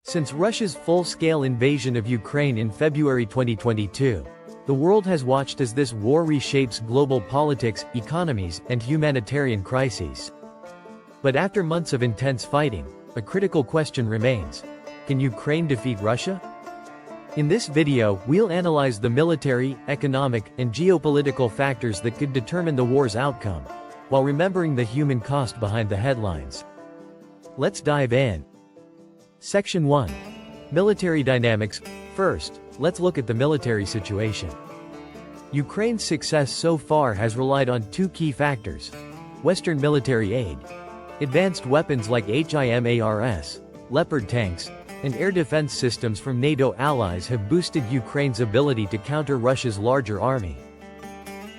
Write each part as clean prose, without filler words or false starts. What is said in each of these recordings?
Since Russia's full-scale invasion of Ukraine in February 2022, the world has watched as this war reshapes global politics, economies, and humanitarian crises. But after months of intense fighting, a critical question remains: can Ukraine defeat Russia? In this video, we'll analyze the military, economic, and geopolitical factors that could determine the war's outcome, while remembering the human cost behind the headlines. Let's dive in. Section 1. Military dynamics. First, let's look at the military situation. Ukraine's success so far has relied on two key factors: Western military aid. Advanced weapons like HIMARS, Leopard tanks, and air defense systems from NATO allies have boosted Ukraine's ability to counter Russia's larger army.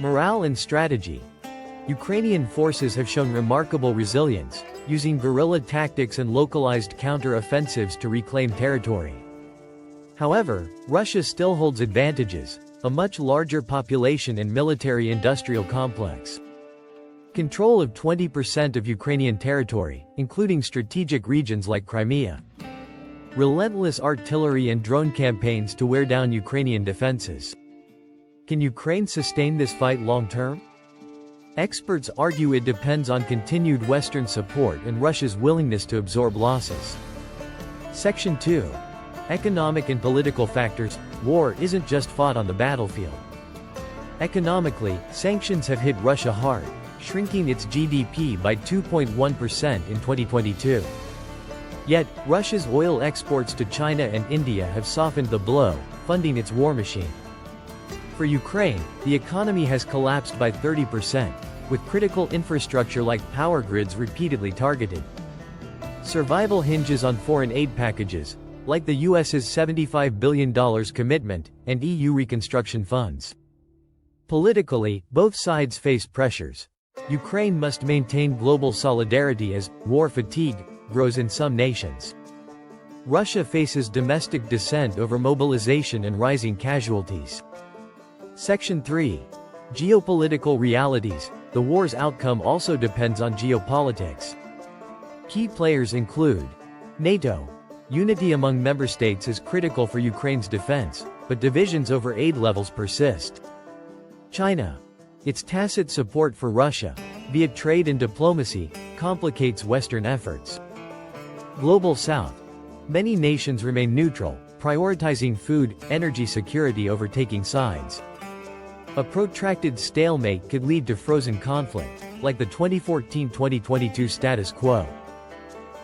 Morale and strategy. Ukrainian forces have shown remarkable resilience, using guerrilla tactics and localized counter-offensives to reclaim territory. However, Russia still holds advantages: a much larger population and military-industrial complex. Control of 20% of Ukrainian territory, including strategic regions like Crimea. Relentless artillery and drone campaigns to wear down Ukrainian defenses. Can Ukraine sustain this fight long-term? Experts argue it depends on continued Western support and Russia's willingness to absorb losses. Section 2. Economic and political factors. War isn't just fought on the battlefield. Economically, sanctions have hit Russia hard, shrinking its GDP by 2.1% in 2022. Yet, Russia's oil exports to China and India have softened the blow, funding its war machine. For Ukraine, the economy has collapsed by 30%, with critical infrastructure like power grids repeatedly targeted. Survival hinges on foreign aid packages, like the US's $75 billion commitment, and EU reconstruction funds. Politically, both sides face pressures. Ukraine must maintain global solidarity as war fatigue grows in some nations. Russia faces domestic dissent over mobilization and rising casualties. Section 3. Geopolitical realities. The war's outcome also depends on geopolitics. Key players include NATO. Unity among member states is critical for Ukraine's defense, but divisions over aid levels persist. China. Its tacit support for Russia, via trade and diplomacy, complicates Western efforts. Global South. Many nations remain neutral, prioritizing food, energy security over taking sides. A protracted stalemate could lead to frozen conflict, like the 2014-2022 status quo.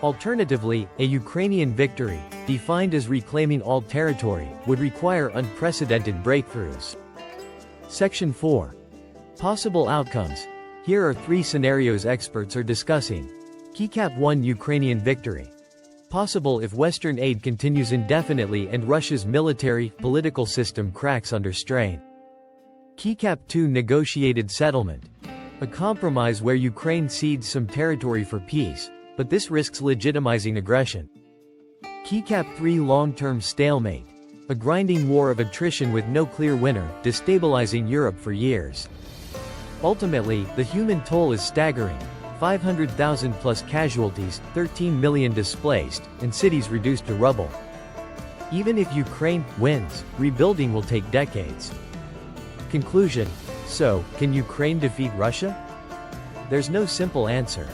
Alternatively, a Ukrainian victory, defined as reclaiming all territory, would require unprecedented breakthroughs. Section 4. Possible outcomes. Here are three scenarios experts are discussing. Keycap 1. Ukrainian victory. Possible if Western aid continues indefinitely and Russia's military, political system cracks under strain. Keycap 2. Negotiated settlement. A compromise where Ukraine cedes some territory for peace, but this risks legitimizing aggression. Keycap 3. Long-term stalemate. A grinding war of attrition with no clear winner, destabilizing Europe for years. Ultimately, the human toll is staggering: 500,000 plus casualties, 13 million displaced, and cities reduced to rubble. Even if Ukraine wins, rebuilding will take decades. Conclusion. So, can Ukraine defeat Russia? There's no simple answer.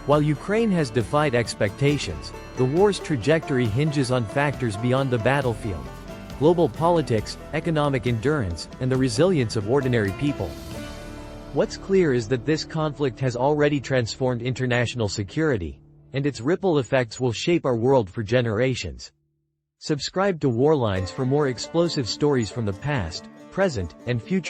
While Ukraine has defied expectations, the war's trajectory hinges on factors beyond the battlefield: global politics, economic endurance, and the resilience of ordinary people. What's clear is that this conflict has already transformed international security, and its ripple effects will shape our world for generations. Subscribe to Warlines for more explosive stories from the past, present, and future.